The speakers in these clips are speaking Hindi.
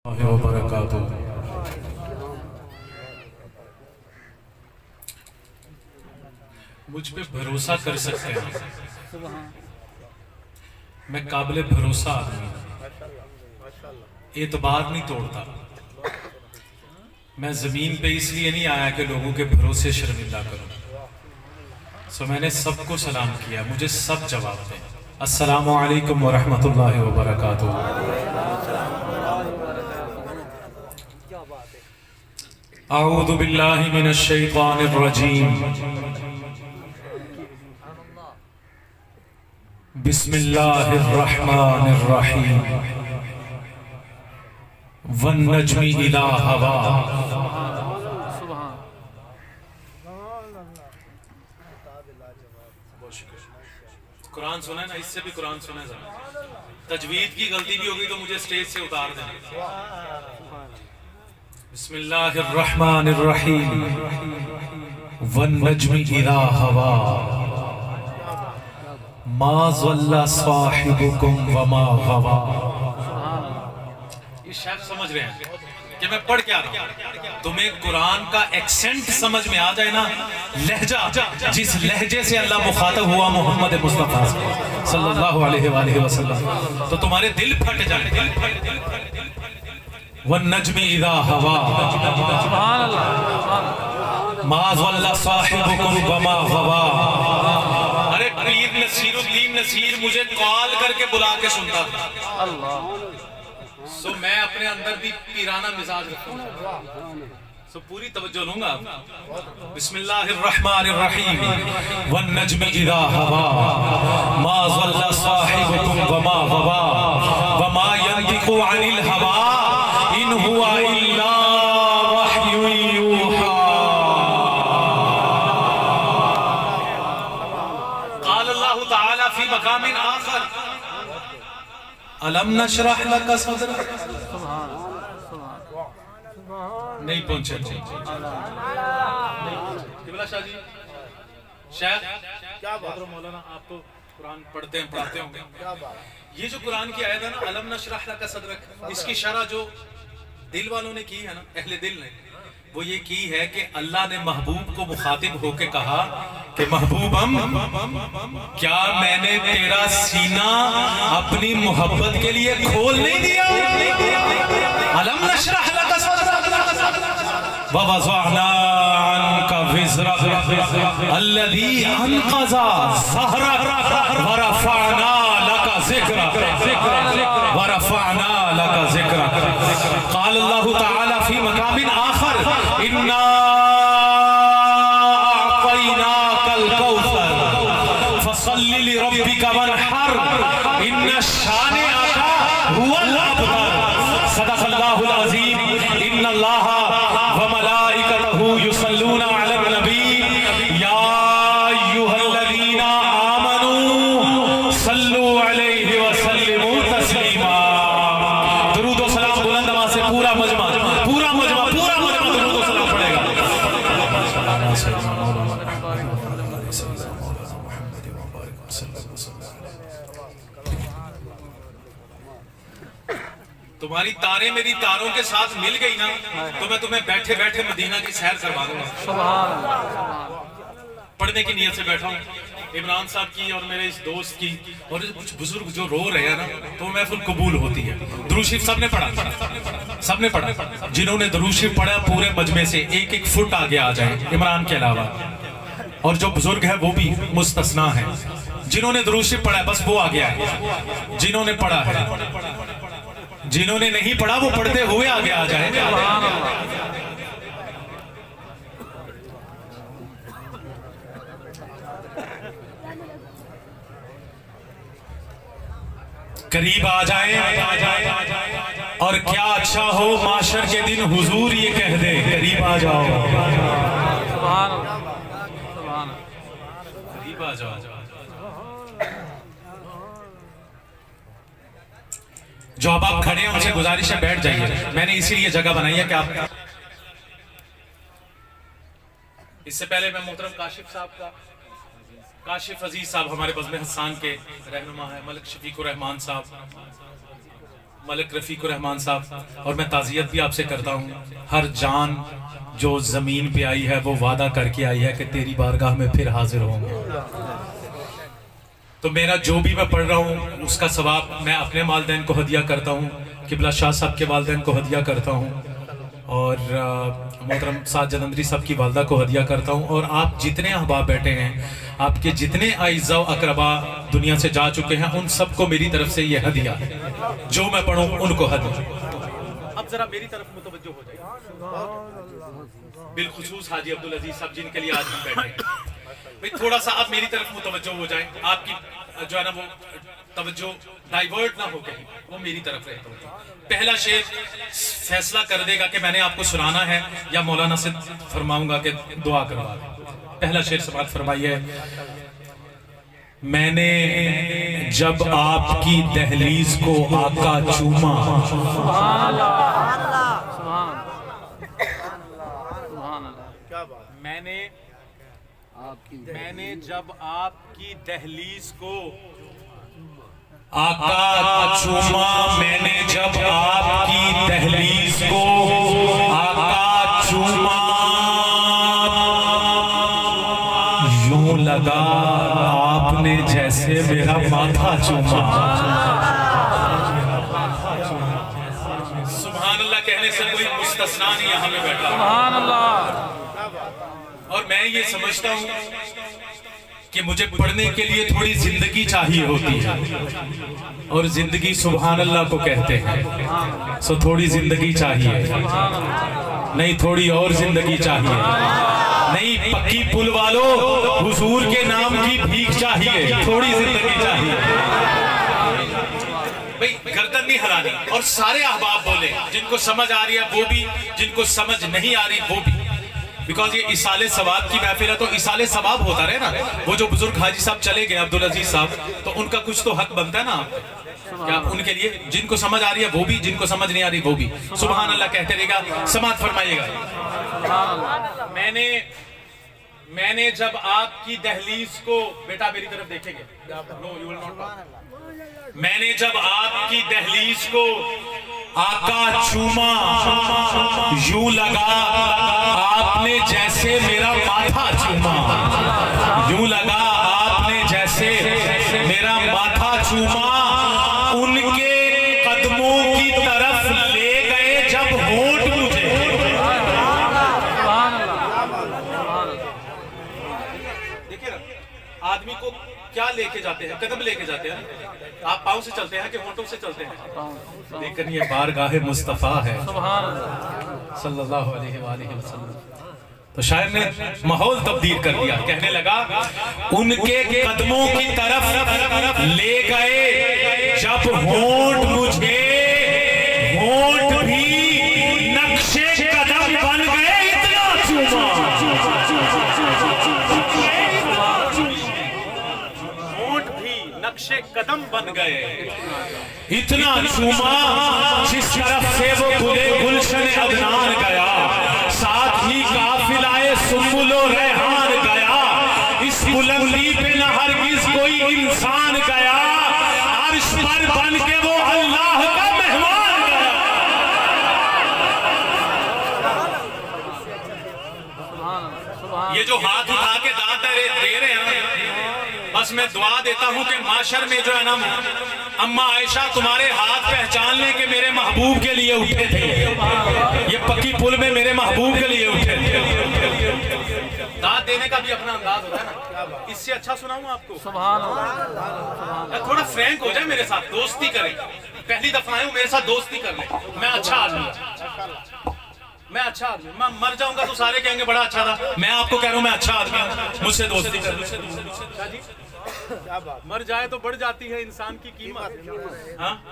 वबरकातुहू। मुझ पे भरोसा कर सकते हैं, मैं काबिल भरोसा आदमी हूं, एतबार नहीं तोड़ता। मैं जमीन पे इसलिए नहीं आया कि लोगों के भरोसे शर्मिंदा करूं। सो मैंने सबको सलाम किया, मुझे सब जवाब दें। अस्सलामु अलैकुम वरहमतुल्लाहि वबरकातुहू। अऊज़ु बिल्लाहि मिनश शैतानिर रजीम। बिस्मिल्लाहिर रहमानिर रहीम। वन नज्मि इज़ा हवा। कुरान सुना है ना, इससे भी कुरान सुना है। तजवीद की गलती भी होगी तो मुझे स्टेज से उतार देना। बिस्मिल्लाहिर रहमानिर रहीम। वन नज्मि इज़ा हवा। मा ज़ल्ला साहिबुकुम वमा गवा। ये शायद समझ रहे हैं कि मैं पढ़ क्या रहा हूं। तुम्हें कुरान का एक्सेंट समझ में आ जाए ना, लहजा, जिस लहजे से अल्लाह मुखातब हुआ मोहम्मद मुस्तफा सल्लल्लाहु अलैहि वसल्लम, तो तुम्हारे दिल फट जाए। वन नज्मि इज़ा हवा। मा ज़ल्ला साहिबुकुम वमा गवा। अरे पीर नसीरुद्दीन नसीर मुझे कॉल करके बुला के सुनता था। सो मैं अपने अंदर भी पीराना मिजाज रखूंगा, सो पूरी तवज्जो लूंगा। बिस्मिल्लाहिर रहमानिर रहीम। वन नज्मि इज़ा हवा। मा ज़ल्ला साहिबुकुम वमा गवा। वमा यंतिकु अनिल हवा। इन हुवा इल्ला वह्युन यूहा। क़ाल अल्लाहु तआला फी मक़ामिन आखर। अलम नशरह लका सदरक। नहीं पहुंचे शाह जी। शायद क्या बात है मौलाना, आप तो कुरान पढ़ते हैं, पढ़ाते होंगे। ये जो कुरान की आयत है ना, अलम नशरह लका सदरक, इसकी शरह जो दिल वालों ने की है ना, अहले दिल ने, वो ये की है कि अल्लाह ने महबूब को मुखातिब होके कहा कि महबूबम, क्या मैंने तेरा सीना अपनी मोहब्बत के लिए खोल नहीं दिया? अलम नशरह लका सदरक व वज़अना अन्का विज़रक अल्लज़ी अनक़ज़ा ज़हरक व रफ़अना लका ज़िक्रक व रफ़अना लका ज़िक्रक। क़ाल अल्लाहु तआला फ़ी मक़ामिन आखर। इन्ना अअतैनाकल कौसर फसल्लि लिरब्बिका वन्हर इन्ना शानिअका हुवल अबतर। सदक़ल्लाहुल अज़ीम। इन्नल्लाहा व मलाइकतहु युसल्लूना अलन नबी या अय्युहल्लज़ीना आमनू सल्लु अलैहि व सल्लिमू तस्लीमा। दुरूद व सलाम बुलंद आवाज़ से पूरा मजमा दुरूद व सलाम पढ़ेगा। तुम्हारी तारें मेरी तारों के साथ मिल गई ना, तो मैं तुम्हें बैठे बैठे मदीना की सैर करवा दूंगा। पढ़ने की नियत से बैठा हूँ, इमरान साहब की और मेरे इस दोस्त की और कुछ बुजुर्ग जो रो रहे हैं ना, तो महफिल कबूल होती है। दुरूद शरीफ सबने पढ़ा। जिन्होंने दुरूद शरीफ पढ़ा पूरे मजमे से एक एक फुट आगे आ जाए, इमरान के अलावा, और जो बुजुर्ग है वो भी मुस्तस्ना है। जिन्होंने दुरूद शरीफ पढ़ा बस वो आगे आए। जिन्होंने पढ़ा है, जिन्होंने नहीं पढ़ा वो पढ़ते हुए आगे आ जाए। करीब आ जाए और क्या अच्छा हो माशर के दिन हुजूर ये कह दे, करीब आ जाओ, करीब आ जाओ। जो अब आप खड़े हैं उनसे गुजारिश है बैठ जाइए। मैंने इसीलिए जगह बनाई है कि आप, इससे पहले मैं मोहतरम काशिफ साहब का, काशिफ अजीज साहब हमारे बज़्म हसान के रहनुमा है, मलिक शफीकुर रहमान साहब, मलिक रफीक रहमान साहब, और मैं ताज़ियत भी आपसे करता हूँ। हर जान जो जमीन पे आई है वो वादा करके आई है कि तेरी बारगाह में फिर हाजिर होंगे। तो मेरा जो भी मैं पढ़ रहा हूँ उसका सवाब मैं अपने वालिदैन को हदिया करता हूँ, किबला शाह साहब के वालिदैन को हदिया करता हूँ, और मोहतरम साद जलंधरी साहब की वालदा को हदिया करता हूँ, और आप जितने अहबाब बैठे हैं, आपके जितने आइज़ा अकरबा दुनिया से जा चुके हैं, उन सबको मेरी तरफ से ये हदिया है। जो मैं पढ़ूँ उनको हदिया। अब जरा मेरी तरफ मुतवज्जो हो जाए, बिलखुसूस हाजी अब्दुल अजीज साहब जिनके लिए आज हम बैठे हैं। भाई थोड़ा सा आप मेरी तरफ मुतवज्जो हो जाए, आपकी जो है ना वो तवज्जो डाइवर्ट ना हो कहीं, वो मेरी तरफ रहे। पहला शेर फैसला कर देगा कि मैंने आपको सुनाना है या मौलाना से फरमाऊंगा कि दुआ करवा दें। पहला शेर समाअत फरमाइए। मैंने जब आपकी दहलीज को आका चूमा, मैंने जब आपकी दहलीज को आका चूमा, मैंने जब आपकी दहलीज को आका चूमा, यूं लगा आपने जैसे मेरा माथा चूमा। सुभान अल्लाह कहने से कोई मुस्तस्ना नहीं यहाँ पे बैठा। सुभान अल्लाह। और मैं ये समझता हूँ कि मुझे पढ़ने के लिए थोड़ी जिंदगी चाहिए होती है, और जिंदगी सुभान अल्लाह को कहते हैं। सो थोड़ी जिंदगी चाहिए, नहीं थोड़ी और जिंदगी चाहिए, नहीं पक्की पुल वालों हुजूर के नाम की भीख चाहिए, थोड़ी जिंदगी चाहिए। भाई गर्दन नहीं हिलानी, और सारे अहबाब बोले, जिनको समझ आ रही है वो भी, जिनको समझ नहीं आ रही वो भी, बिकॉज ये इसाले सवाब की महफिल है, तो इसाले सवाब होता रहे ना। वो जो बुजुर्ग हाजी साहब चले गए अब्दुल अजीज साहब, तो उनका कुछ तो हक बनता है ना क्या आप उनके लिए, जिनको समझ आ रही है वो भी, जिनको समझ नहीं आ रही वो भी। सुभान अल्लाह कहते रहेगा, समाअत फरमाइएगा। मैंने जब आपकी दहलीज को, बेटा मेरी तरफ देखेंगे, नो यू विल नॉट। मैंने जब आपकी दहलीज को आका चूमा, यूं लगा आपने जैसे मेरा माथा चूमा, यूं लगा आपने जैसे मेरा माथा चूमा। उनके कदमों की तरफ ले गए जब होंठ मुझे। देखिए ना, आदमी को क्या लेके जाते हैं, कदम लेके जाते हैं। आप पाँव से चलते हैं कि होंठों से चलते हैं? लेकिन ये बारगाह मुस्तफा है सल्लल्लाहु अलैहि वसल्लम। तो शायर ने माहौल तब्दील कर दिया, कहने लगा उनके कदमों की तरफ ले गए जब होंठ मुझे, होंठ भी नक्शे कदम बन गए, इतना चूमा। होंठ भी नक्शे कदम बन गए, इतना चूमा। जिस तरफ से वो गुले गुलशन अदनान गया, साथ ही काफिलाए सुम्बुलो रेहान गया। इस बुलंदी पे न हरगिज कोई इंसान गया, अर्श पर बन के वो अल्लाह का मेहमान गया। ये जो हाथ उठा के दांत दे रहे हैं, बस मैं दुआ देता हूँ कि माशर में जो है ना, अम्मा आयशा तुम्हारे हाथ पहचानने के मेरे महबूब के लिए उठे थे, ये पक्की पुल में मेरे महबूब के लिए उठे थे। दाद देने का भी अपना अंदाज होता है ना। इससे अच्छा सुनाऊं आपको? सुभान अल्लाह। थोड़ा फ्रैंक हो जाए मेरे साथ, दोस्ती करें। पहली दफा आए हूं, मेरे साथ दोस्ती कर ले। मैं अच्छा आदमी, मैं अच्छा आदमी। मैं मर जाऊंगा तो सारे कहेंगे बड़ा अच्छा था। मैं आपको कह रहा हूं मैं अच्छा आदमी हूं, मुझसे दोस्ती कर। मर जाए तो बढ़ जाती है इंसान की कीमत। हाँ,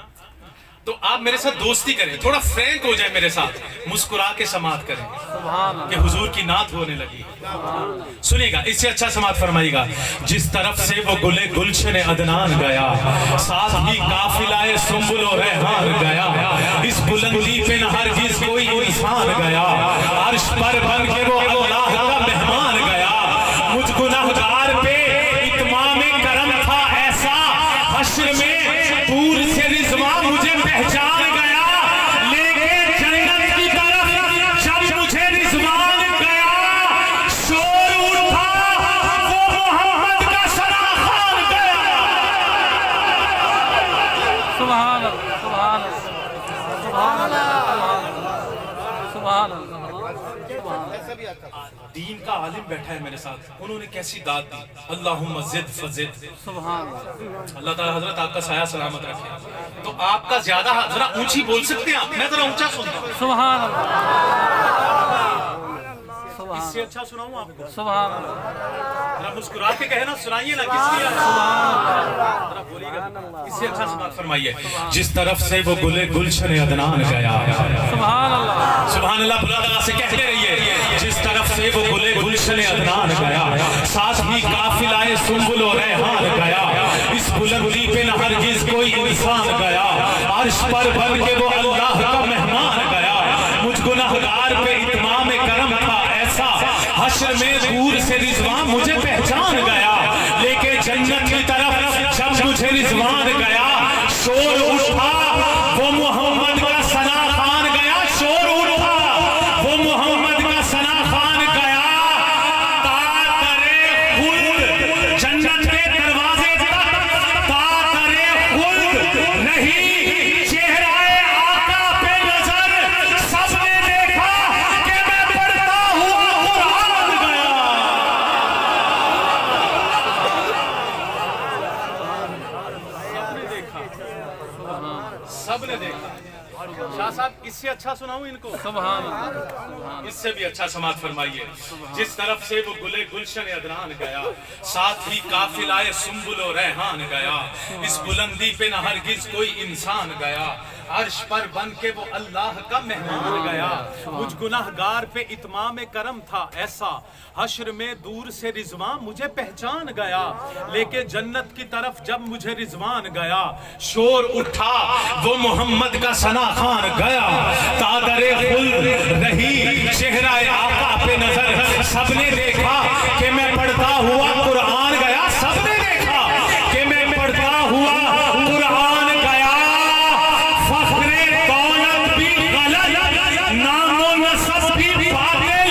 तो आप मेरे साथ दोस्ती करें, थोड़ा फ्रैंक हो जाए मेरे साथ, मुस्कुरा के समाअत करें कि हुजूर की नात होने लगी। सुनिएगा, इससे अच्छा समाअत फरमाइएगा। जिस तरफ से वो गुले गुलशन अदनान गया, साथ ही काफिलाए सुम्बुलो रेहान गया। इस बुलंदी पे न हरगिज कोई इंसान गया, अर्श पर बन के वो अल्लाह का मेहमान गया। मुझ गुनाहगार पे इत्माम करम था ऐसा, हश्र में दूर से रिज़वा मुझे पहचान दीन का आलिम बैठा है मेरे साथ, उन्होंने कैसी दाद दी। अल्लाहुम्मा ज़िद फ़ज़िद, सुभान अल्लाह ताला हजरत आपका साया सलामत रखे। तो आपका ज्यादा जरा ऊंची बोल सकते हैं आप, मैं जरा ऊंचा सुनता हूं। सुभान अल्लाह, इससे अच्छा सुनाऊं आपको? सुभान अल्लाह, जरा मुस्कुरा के कहे ना, सुनाइए ना, किसकी जरा बोलिएगा, इससे अच्छा समात फरमाइए। जिस तरफ से वो गुले गुलशन अदनान गया, सुभान अल्लाह, सुभान अल्लाह, बुलंद से कहते रहिए। जिस तरफ से वो गुले गुलशन अदनान गया, साथ ही काफिलाए सुंबुल और रेहान गया, इस बुलंदी पे न हरगिज़ कोई इंसान गया, अर्श पर बन के वो अल्लाह का मेहमान गया, मुझ गुनहगार पे इत्माम करम था ऐसा, हश्र में दूर से रिजवान मुझे पहचान गया, लेके जन्नत की तरफ जब मुझे रिजवान गया, शोर उठा वो मोहम्मद का सना खान गया, शोर उठा वो मोहम्मद का सना खान गया, ताकरे खुल्द जन्नत के दरवाजे तक, ताकरे खुल्द नहीं चेहराए आका पे नजर, सबने देखा कि मैं पढ़ता हुआ कुरान गया। सबने देखा। शाह साहब, इससे अच्छा सुनाऊं इनको? सुभान अल्लाह, इससे भी अच्छा समात फरमाइए। जिस तरफ से वो गुले गुलशन अदनान गया, साथ ही काफिलाए सुंबुल और रेहान गया, इस बुलंदी पे न हरगिज कोई इंसान गया, अर्श पर बन के वो अल्लाह का मेहमान गया, मुझ गुनाहगार पे इत्माम करम था ऐसा, हश्र में दूर से रिजवान मुझे पहचान गया, लेके जन्नत की तरफ जब मुझे रिजवान गया, शोर उठा वो मोहम्मद का सना खान गया, तादरे खुल्द रही चेहरा आका पे नजर, सबने देखा कि मैं पढ़ता हुआ कुरान गया, सबने देखा कि मैं पढ़ता हुआ कुरान गया, फख्रे दौलत भी गलत, नामो नसब भी बातिल,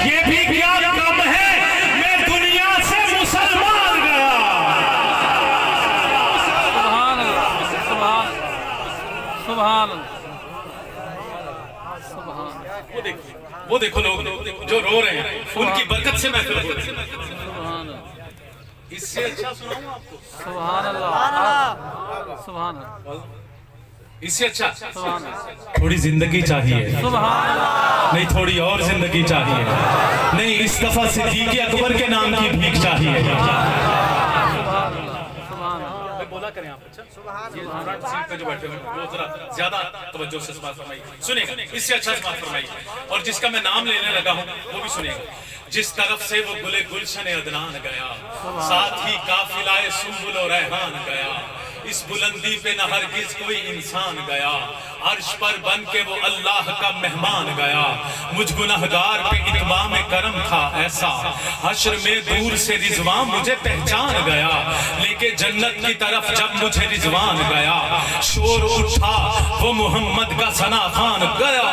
ये भी क्या कम है, मैं दुनिया से मुसलमान गया। सुभान अल्लाह, सुभान सुभान सुभान। वो देखो लोग जो रो रहे हैं, उनकी बरकत से महफिल हो रही है। इससे अच्छा सुनाऊं आपको? सुभान अल्लाह, सुभान अल्लाह, इससे अच्छा थोड़ी जिंदगी चाहिए, नहीं थोड़ी और जिंदगी चाहिए, नहीं इस दफा सिद्दीक़ अकबर के नाम की भीख चाहिए। बोला करें आप, अच्छा पे जो बैठे वो जरा ज्यादा तवज्जो से बात फरमाइए, सुनिएगा, इससे अच्छा बात फरमाइए, और जिसका मैं नाम लेने लगा हूँ वो भी सुनिएगा। जिस तरफ से वो गुले गुलशन अदनान गया, साथ ही काफिलाए सुंबुल और रेहान गया, इस बुलंदी पे न हरगिज कोई इंसान गया, अर्श पर बन के वो अल्लाह का मेहमान गया, मुझ गुनहगार पे इत्माम करम था ऐसा, हश्र में दूर से रिजवान मुझे पहचान गया, लेके जन्नत की तरफ जब मुझे रिजवान गया, शोर उठा वो मोहम्मद का सना खान गया,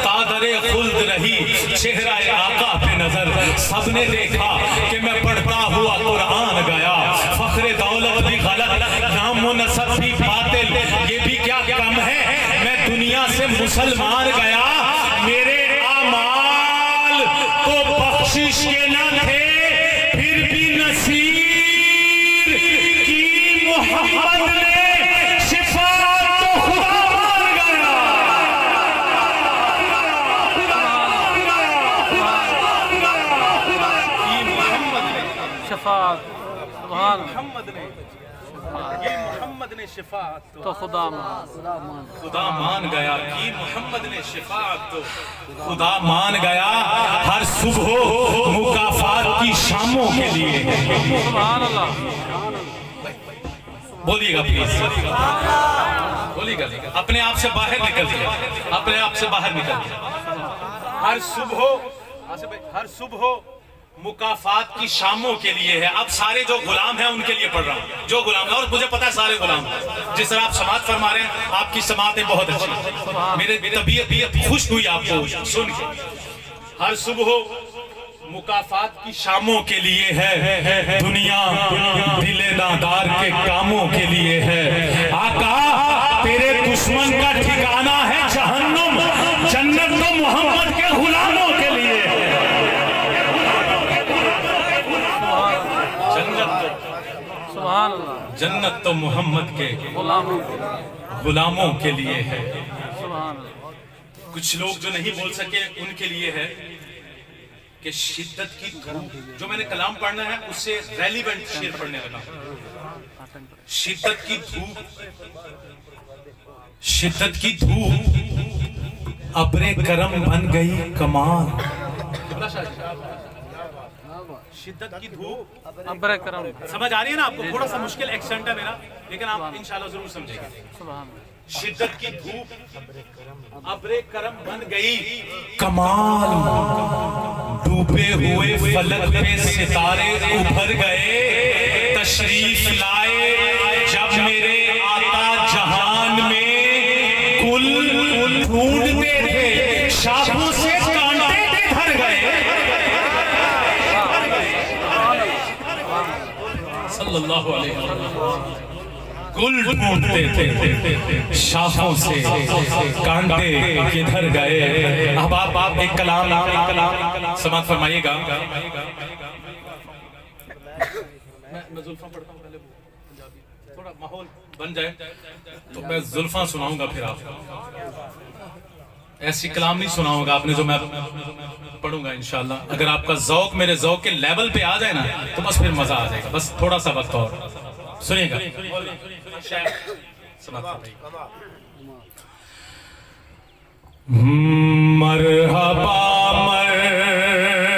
तादरे खुल्द रही चेहरा आका पे नजर, सबने देखा कि मैं पढ़ता हुआ कुरान गया, फख्रे दौलत भी गलत, नामो नसब भी बातिल, ये भी क्या कम है, मैं दुनिया से मुसलमान गया, मेरे आमाल तो बख्शिश के न थे, फिर भी नसीर की मोहम्मद ने शिफाअत तो खुदा मान गया। शिफाअत मोहम्मद ने, ये मोहम्मद ने शिफाअत तो खुदा मान गया, कि मोहम्मद ने शिफाअत तो खुदा मान गया, हर सुबह मुकाफात की शामों के लिए। सुभान अल्लाह, बोलिएगा प्लीज, बोलिएगा, अपने आप से बाहर निकलिए, अपने आप से बाहर निकलिए। हर सुबह मुकाफात की शामों के लिए है। अब सारे जो गुलाम हैं उनके लिए पढ़ रहा हूँ, जो गुलाम है, और मुझे पता है सारे गुलाम हैं। जिस तरह आप समात फरमा रहे हैं, आपकी समातें बहुत अच्छी, मेरे तबीयत खुश हुई आपको सुन के। हर सुबह मुकाफात की शामों के लिए है, दुनिया दिले नादार के कामों के लिए है। आका तेरे दुश्मन का ठिकाना है जहन्नुम, जन्नत तो मोहम्मद के गुलामों के लिए है। जन्नत तो मोहम्मद के गुलामों के लिए है। कुछ लोग जो नहीं बोल सके उनके लिए है कि शिद्दत की धूप, जो मैंने कलाम पढ़ना है उससे रेलिवेंट शेर पढ़ने लगा। शिद्दत की धूप, शिद्दत की धूप अब्रे करम बन गई कमाल। शिद्दत की धूप अब्रे करम, समझ आ रही है ना आपको? थोड़ा सा मुश्किल एक्सेंट है मेरा, लेकिन आप इंशाल्लाह जरूर समझेंगे। शिद्दत की धूप अब्रे करम बन गई कमाल, डूबे हुए फलक पे सितारे उभर गए, तशरीफ लाए जब मेरे आका जहान में, कुल ढूंढते थे शाखों से कांटे भर गए। सल्लल्लाहु अलैहि वसल्लम कुल ढूंढते थे शाखों से कांटे किधर गए। अब आप एक कलाम समाप्त फरमाइएगा। मैं जुल्फा पढ़ता हूँ पहले, पंजाबी थोड़ा माहौल बन जाए तो मैं जुल्फा सुनाऊंगा, फिर आप ऐसी कलाम नहीं सुनाऊंगा आपने जो मैं पढ़ूंगा इंशाल्लाह। अगर आपका जौक मेरे जौक के लेवल पे आ जाए ना तो बस फिर मजा आ जाएगा। बस थोड़ा सा वक्त और सुनिएगा। मरहबा मरहबा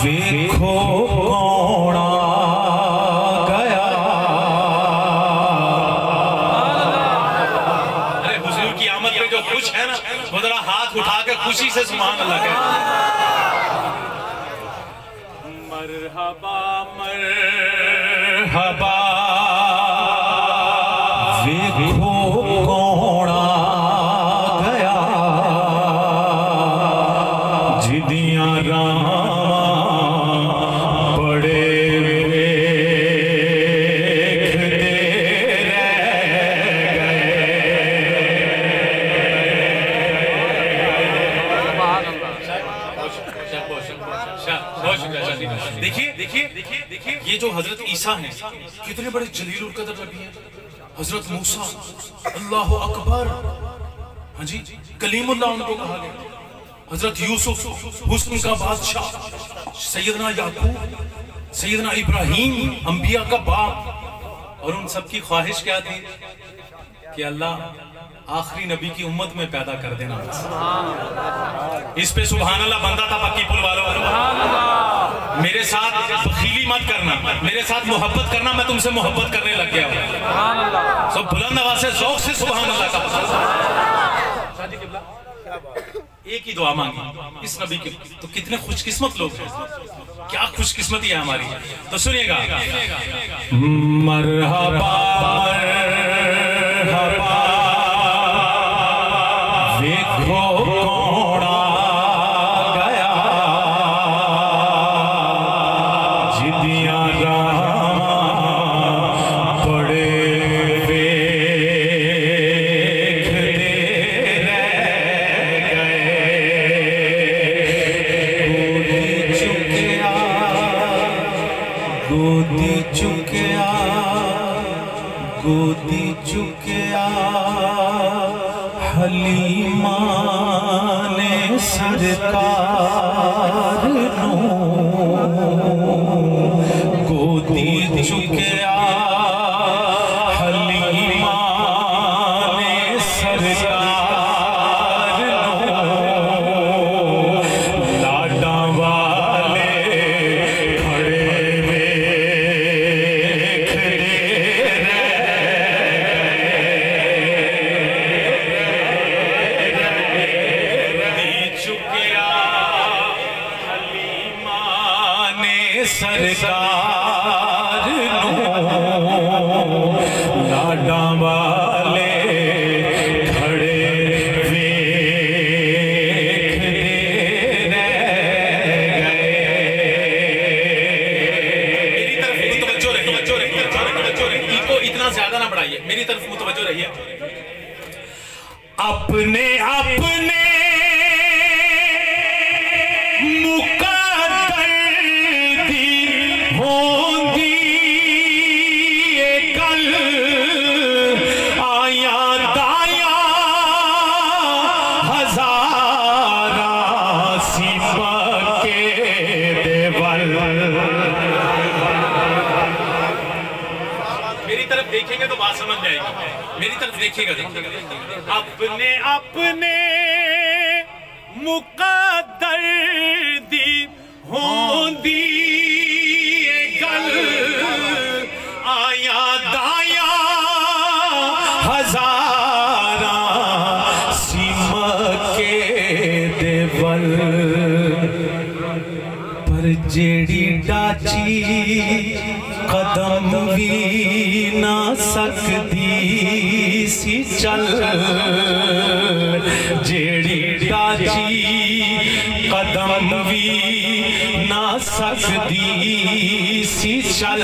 देखो कौन आ गया। अरे हुजूर की आमद पे जो खुश है ना वो जरा हाथ उठा के खुशी से सुभान अल्लाह कहे। मरहबा मरहबा देखो कौन आ गया, जिदियां राम बड़े देखते रह गए। देखिए देखिए देखिए देखिए, ये जो हजरत ईसा हैं कितने बड़े जलील उल कदर नबी हैं। हजरत मूसा अल्लाह अकबर, हाँ जी, कलीमुल्लाह उनको कहा गया। हजरत यूसुफ हुस्न का बादशाह, सैयदना याकूब, सैयदना इब्राहीम अंबिया का बाप। और उन सब की ख्वाहिश क्या थी कि अल्लाह आखिरी नबी की उम्मत में पैदा कर देना। इस पे सुभान अल्लाह बनता था पक्की पुल वालों। मेरे साथ बखीली मत करना, मेरे साथ मोहब्बत करना, मैं तुमसे मोहब्बत करने लग गया हूँ। सब बुलंद आवाज से ज़ौक़ से सुभान अल्लाह का। एक ही दुआ मांगी इस नबी की, तो कितने खुशकिस्मत लोग हैं, क्या खुशकिस्मती है हमारी। तो सुनिएगा। मरहबा मरहबा देखो कौन आ गया, जिदियां राम बड़े देखते रह गए। गोदी चुकिया गोदी चुकिया हलीमा ने सरकार नो, गोदी चुकिया हलीमा ने सरकार नो, लाडा वाले खड़े देखते सरकार नो, लाडा वाले खड़े देखते रह गए। मेरी तरफ मुतवज्जो रहिए, इनको इतना ज्यादा ना बढ़ाइए, मेरी तरफ मुतवज्जो रहिए। अपने अपने मुकद्दर बात समझ में आएगी, मेरी तरफ देखिएगा। अपने अपने मुकद्दर दी होंदी गल आया दाया हजारा सिमके देवल पर जेड़ी डाची कदम भी ना सकदी सी चल, जेड़ी डाची कदम भी ना सकदी सी चल,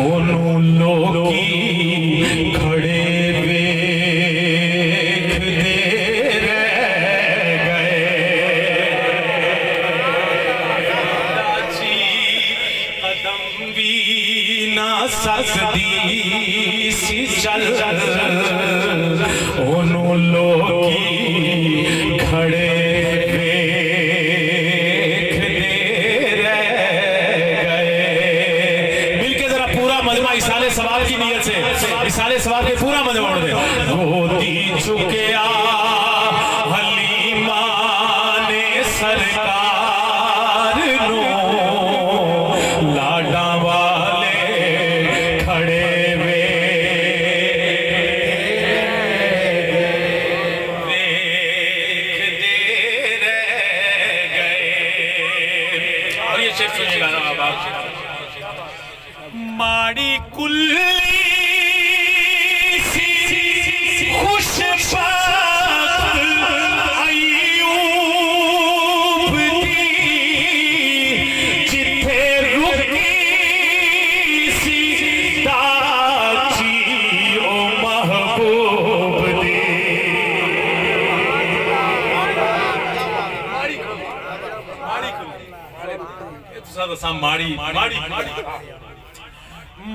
ओनू लोकी खड़े वेखदे रह गए, डाची कदम भी ना सकदी सी चल, ओनू लोकी खड़े सारे सवाल के पूरा मजा उड़ दे। गोदी चुकिया हलीमा ने सरकार नो, लाडा वाले खड़े वे देखते रह गए। और ये शेर सुनिएगा ना आप, माड़ी कुल्ली माड़ी माड़ी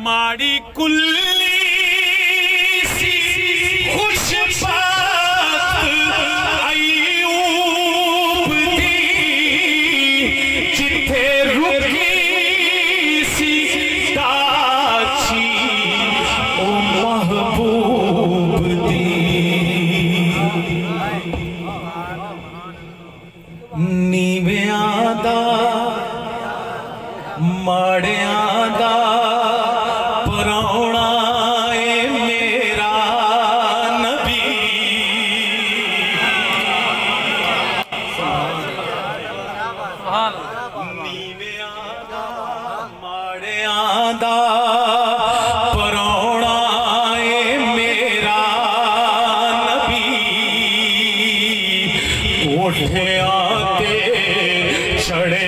माड़ी कुल्ली सी खुशबात अयूब दी, जिथे रुकी सी दाची ओ महबूब दी, नीवियां दा माड़ियां दा परौणा ए मेरा नबी, नीवियां दा माड़ियां दा परौणा ए मेरा नबी, कोठियां ते चढ़े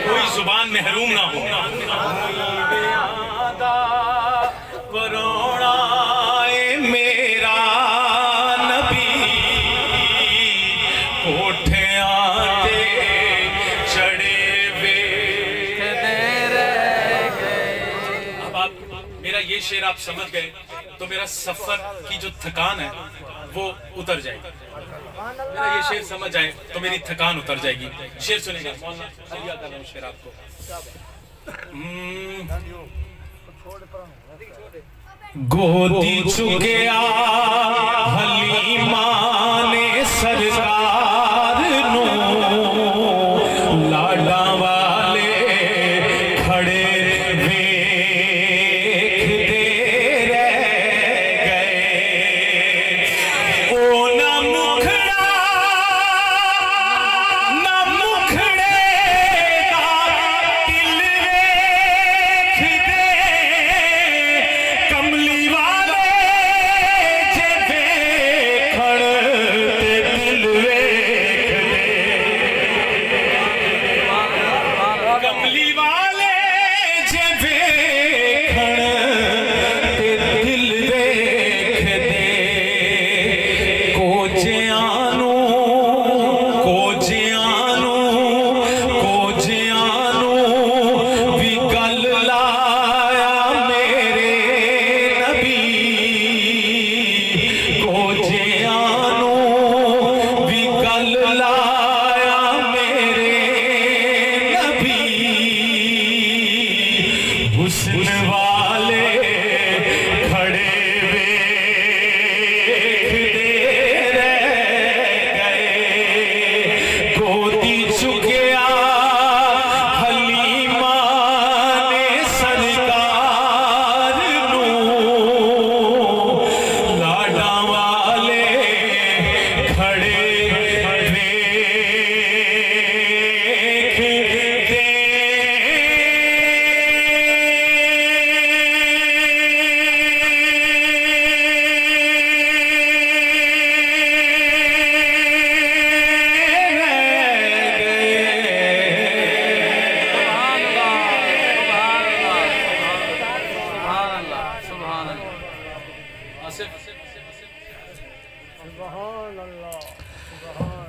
कोई जुबान महरूम ना हो, परोड़ा मेरा नबी, कोठियां ते चढ़े वे। अब आप मेरा ये शेर आप समझ गए तो मेरा सफर की जो थकान है वो उतर जाएगी। मेरा ये शेर समझ आए तो मेरी थकान उतर जाएगी। शेर सुनेगा, हलिया कर रहा हूँ शेर आपको। गोदी चुकिया हलीमा ने सरकार नो, लाडा वाले खड़े कोजियानू हुस्न वाले खड़े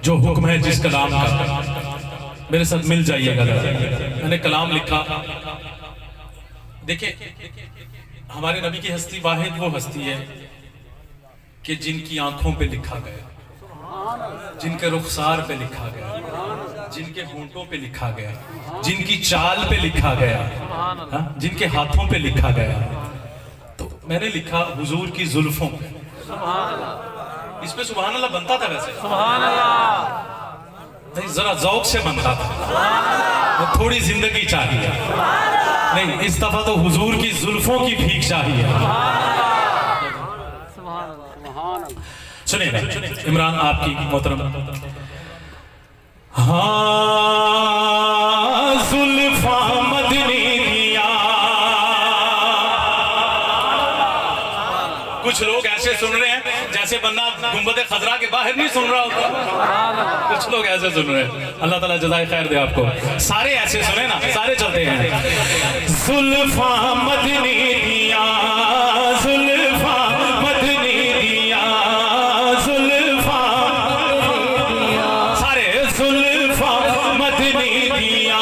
जो हुक्म है जिस कलाम का, मेरे साथ मिल जाइएगा। मैंने कलाम लिखा। देखिए, हमारे नबी की हस्ती वाहिद वो हस्ती है कि जिनकी आंखों पे लिखा गया, जिनके रुखसार पे लिखा गया, जिनके होंठों पे लिखा गया, जिनकी चाल पे लिखा गया, जिनके हाथों पे लिखा गया। तो मैंने लिखा हुजूर की जुल्फों पे। इस पे सुभान अल्लाह बनता था वैसे, सुभान अल्लाह नहीं, जरा ज़ौक़ से बनता था, थोड़ी जिंदगी चाहिए। नहीं, इस दफा तो हुजूर की जुल्फों की भीख चाहिए। सुनिए इमरान आपकी मोहतरम। हाँ, जुल्फा मदनी दिया। कुछ लोग ऐसे सुन रहे हैं जैसे बंदा गुंबद खजरा के बाहर नहीं सुन रहा होता। कुछ लोग ऐसे सुन रहे हैं, अल्लाह ताला जज़ाए खैर दे आपको। सारे ऐसे सुने ना, सारे चलते हैं। जुल्फा मदनी दिया, जुल्फा मदनी दिया, जुल्फा सारे जुल्फा मदनी दिया।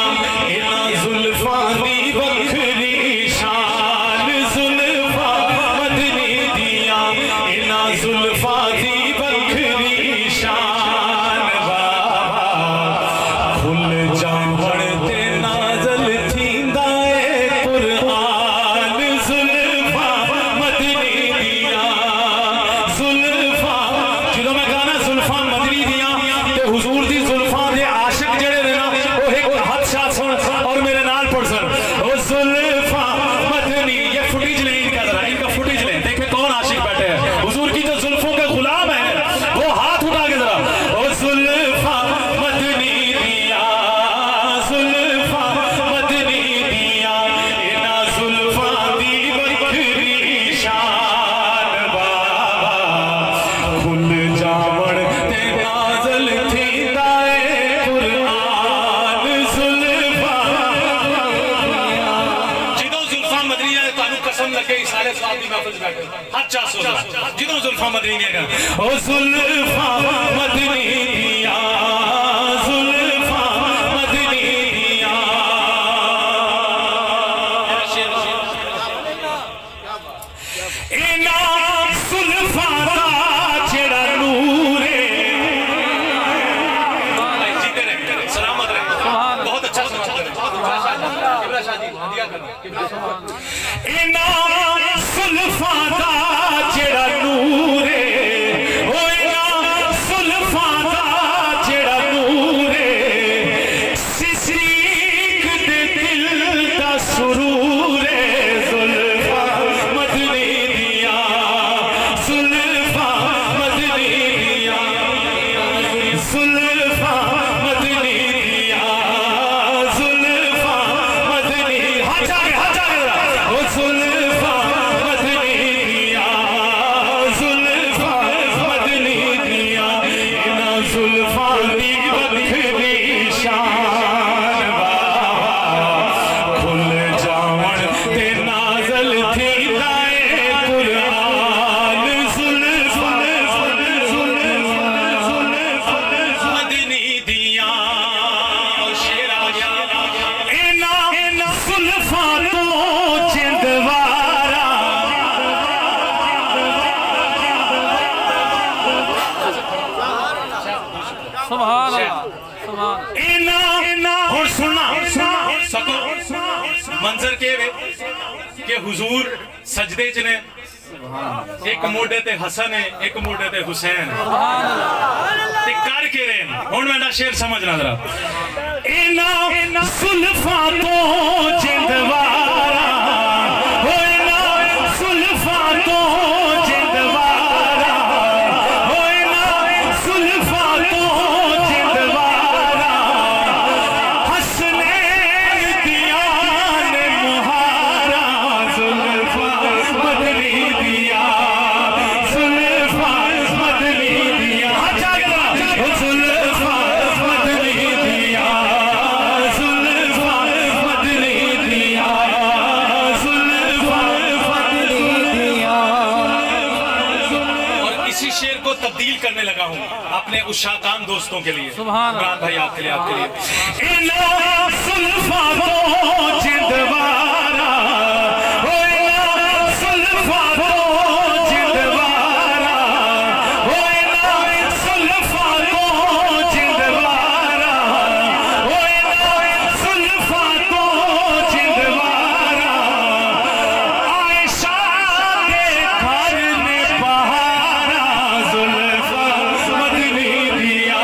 इना जुल्फा दी बखरी शान, जुल्फा मदनी दिया। इना जुल्फा दी बखरी शान। बाबा खुल जावण ते नाज़ल थींदा ए कुरान। जुल्फा मदनी दिया, जुल्फा ਜਦੋਂ मैं गाना जुल्फा मदनी दिया ते हुजूर दी जुल्फा दे आशिक जेड़े ने ना, वो एक हाथ साथ सुन और मेरे नाल पढ़ सन। ओ जुल्फा मदनी, ये फुटेज ले इनका, जरा इनका फुटेज ले, देखे कौन आशिक बैठे हैं। हुजूर की जो जुल्फों के गुलाम है वो हाथ उठा के जरा। ओ जुल्फा मदनी दिया, जुल्फा मदनी दिया। इना जुल्फा दी बखरी शान। बाबा खुल जावण ते नाज़ल थींदा ए कुरान। जुल्फा जिदों जुल्फा मदनी ने तानू कसम लगे सारे साहब दी महफिल बैठे हाथ चा सुन जिदों जुल्फा मदनी ने कहा। ओ जुल्फा मदनी दिया, जुल्फा मदनी दिया। इना जुल्फा दा जेड़ा नूर है, जीते रहे, सलामत रहे, बहुत अच्छा सुनाते रहे। किबला शादी हदिया करो। इना जुल्फा दा जेड़ा नूर है, ओ इना जुल्फा दा जेड़ा नूर है। सिसरीक दे दिल दा सुरूर है। जुल्फा मदनी दिया, जुल्फा मदनी दिया, जुल्फा मदनी दिया, जुल्फा मदनी। हाथ आगे, हाथ आगे। ओ जुल्फा मदनी दिया, जुल्फा मदनी दिया। इना जुल्फा दी बखरी शान। बाबा खुल जावण ते नाज़ल थींदा ए कुरान। जुल्फा मदनी दिया। शेरा इना जुल्फा तो चिंदवारा। सुभान अल्लाह, सुभान। इना हुण सुनना सको मंजर के हुजूर सजदे च ने, एक मोढे ते हसन है, एक मोढे ते हुसैन ते कर के रहे। हुण मेरा शेर समझना जरा। इना सुल्फा तो जिंदवारा हो, इना सुल्फा तो जिंदवारा हो, इना सुल्फा तो जिंदवारा हसने दिया ने मुहारा सुल्फा मदनी दिया, सुल्फा मदनी दिया, सुल्फा मदनी दिया, सुल्फा मदनी दिया, सुल्फा मदनी दिया। और इसी शेर को तब्दील करने लगा हूँ अपने उस शाकान दोस्तों के लिए, इमरान भाई आपके लिए, आपके लिए। इना सुल्फा तो जिंदवारा हो, इना सुल्फा तो जिंदवारा हो, इना सुल्फा तो जिंदवारा हो, इना सुल्फा तो जिंदवारा आयशा के घर में बहारा सुल्फा मदनी दिया,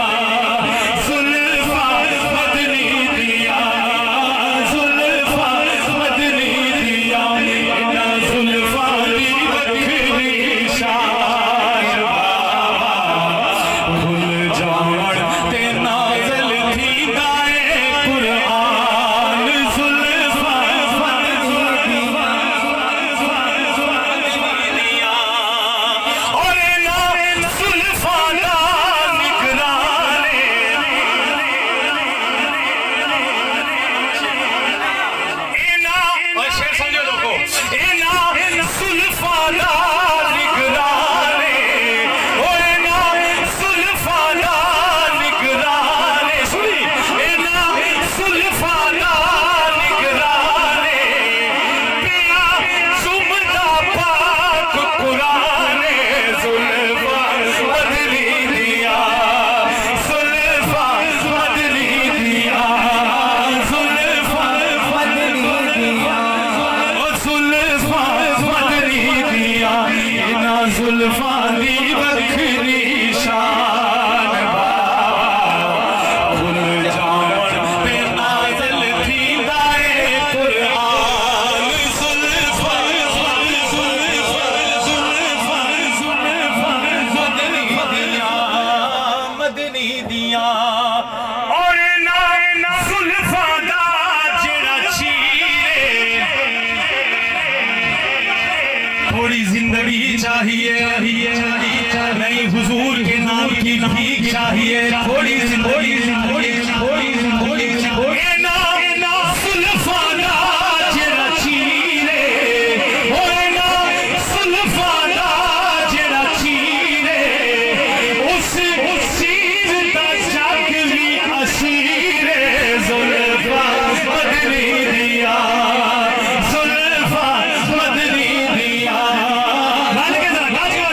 सुल्फा मदनी दिया, सुल्फा मदनी दिया। इना सुल्फा दी बखरी शान भूल जावण ते नाज़िल थी दाए कुरान सुल्फा मदनी दिया। और इना सुल्फा दा निगराने, इना और शेर समझो लोगों, इना सुल्फा दा निगराने, ओ इना सुल्फा दा निगराने, सुनी, इना सुल्फा दा निगराने पिया सुमदा पाक कुराने सुल्फा मदनी दिया, सुल्फा मदनी दिया, सुल्फा मदनी दिया, ओ सुल्फा मदनी दिया। इना सुल्फा दी बखरी शान भूल जावण ते नाज़िल थी दाए कुरान सुल्फा मदनी दिया, मदनी दिया। और ना सुल्फा दा जेड़ा चीरे थोड़ी जिंदगी चाहिए, नहीं हुजूर के नाम की भीख चाहिए, थोड़ी जिंदगी, थोड़ी ना सुल्फा दा जेड़ा चीरे हो, ना सुल्फा दा जेड़ा चीरे उस चीज दा जग भी असीरे सुल्फा मदनी दिया, सुल्फा मदनी दिया। गाज के जरा, गाज के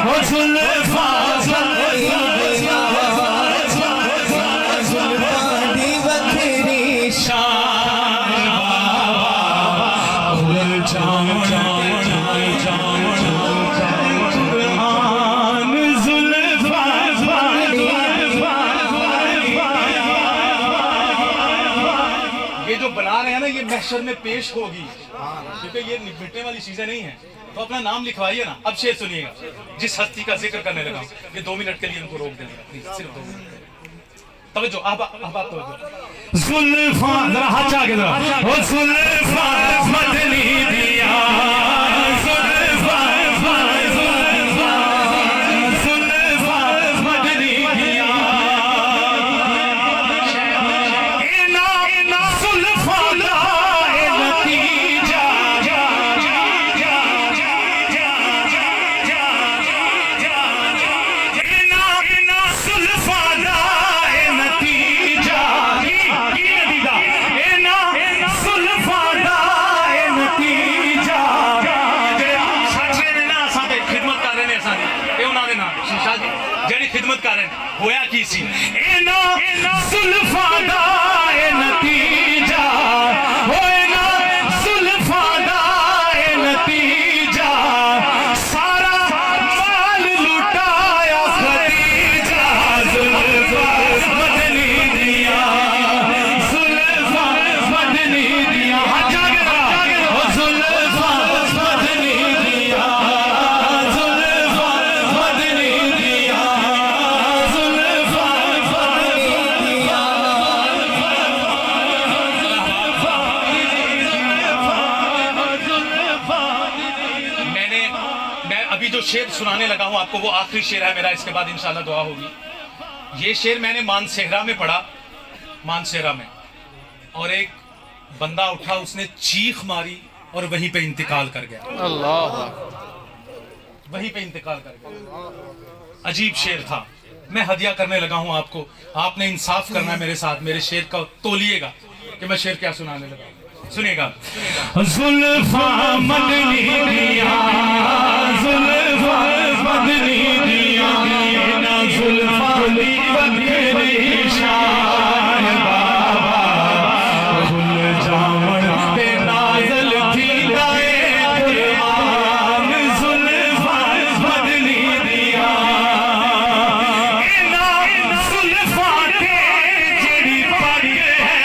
ओ सुल्फा दी बखरी शान भूल जावण कुरान सुल्फा ये जो बना रहे हैं ना, ये महशर में पेश होगी, क्योंकि ये मिटने वाली चीजें नहीं है। तो अपना नाम लिखवाइए ना। अब शेर सुनिएगा, जिस हस्ती का जिक्र करने लगा ये 2 मिनट के लिए इनको रोक देना, सिर्फ 2 मिनट। तवज्जो, अब तवज्जो। सुल्फा जरा हाथ आगे जरा, ओ सुल्फा मदनी दिया, सुल्फा मदनी दिया। इना सुल्फा दा नतीजा, इना सुल्फा दा नतीजा, इना सुल्फा दा नतीजा। साथे खिदमत कर रहे ने, सारी ये उन्हां दे नाम शीशा जी जेड़ी खिदमत कर रहे होया की सी। इना सुल्फा दा नतीजा होए शेर सुनाने लगा हूं आपको, वो आखिरी शेर है मेरा, इसके बाद इंशाल्लाह दुआ होगी। ये शेर मैंने मानसेहरा में पढ़ा, मानसेहरा में, और एक बंदा उठा, उसने चीख मारी और वहीं पे इंतकाल कर गया। अल्लाह, वहीं पे इंतकाल कर गया। अजीब शेर था, मैं हदिया करने लगा हूं आपको। आपने इंसाफ करना है मेरे साथ, मेरे शेर का तोलिएगा कि मैं शेर क्या सुनाने लगा। सुनिएगा। जुल्फा मदनी दिया, जुल्फा मदनी दिया, ना जुल्फा दी बकरी शान बाबा, खुल जावन पे नाज़ल थी लाए कुरान, जुल्फा मदनी दिया, ना जुल्फा के जेड़ी पग है,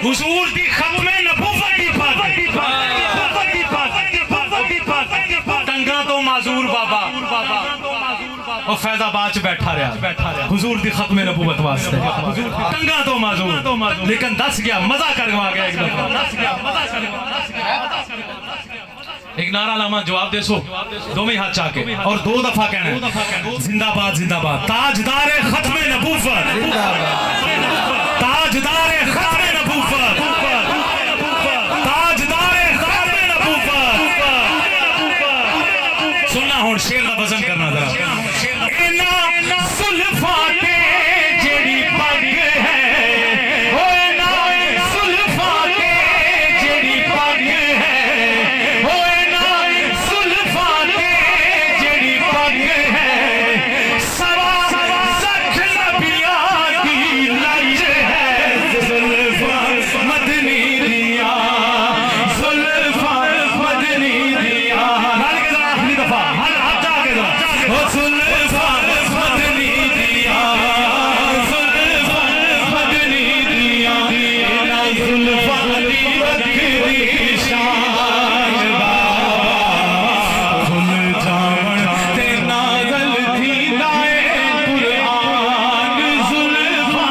हुजूर दी खत्मे नबुव्वत दी पग, टंगा तो माजूर बाबा और फैजाबाद च बैठा रहा, हुजूर दी खत्मे नबुव्वत वास्ते टंगा तो माजूर, लेकिन दस गया, मजा करवा गया, एक दफा दस गया, मजा करवा। एक नारा लामा जवाब दे सो, दो में हाथ चाके और दो दफा कहना है, जिंदाबाद जिंदाबाद, ताजदार खत्मे नबुव्वत, ताजदार खत्मे नबुव्वत, ताजदार खत्मे नबुव्वत। सुनना हुण शेर दा वजन करना जरा। इना सुल्फा के जेड़ी पग है, ओ इना सुल्फा के जेड़ी पग है, ओ इना सुल्फा के जेड़ी पग है, सवा सख नबियां दी लज है, जुल्फा मदनी दिया, जुल्फा मदनी दिया। नाल के जरा आखिरी दफा हाथ जाके जरा, ओ जुल्फा मदनी दिया, जुल्फा मदनी दिया, ना जुल्फा दी बकरी शान बाबा, खुल जावन ते नाज़ल थी लाए कुरान, जुल्फा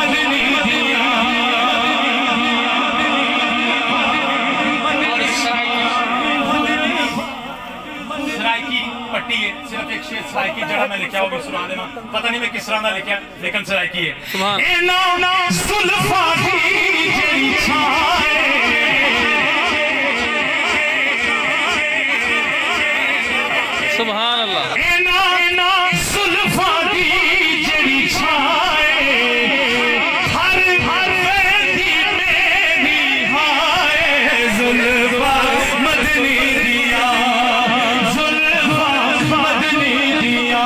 मदनी दिया। सराइकी पट्टी है, सिर्फ एक शेर सराइकी जगह में लिखा होगा, सुना देना, पता नहीं मैं किस तरह ना लिखा, लेकिन सराइकी है। इना जुल्फा दी जेड़ी छाए, सुभान अल्लाह। इना जुल्फा दी जेड़ी छाए, हर वेदी मेरी हाय, जुल्फा मदनी दिया, जुल्फा मदनी दिया,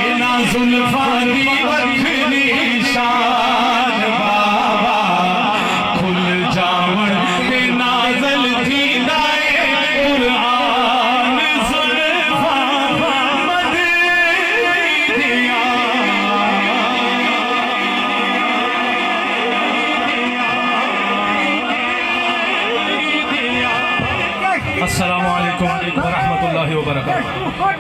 इना जुल्फा दी बकरी शान बाबा, खुल जावन पे नाज़ल थी लाए कुरान, जुल्फा मदनी दिया। अस्सलामु अलैकुम व रहमतुल्लाहि व बरकातुहू।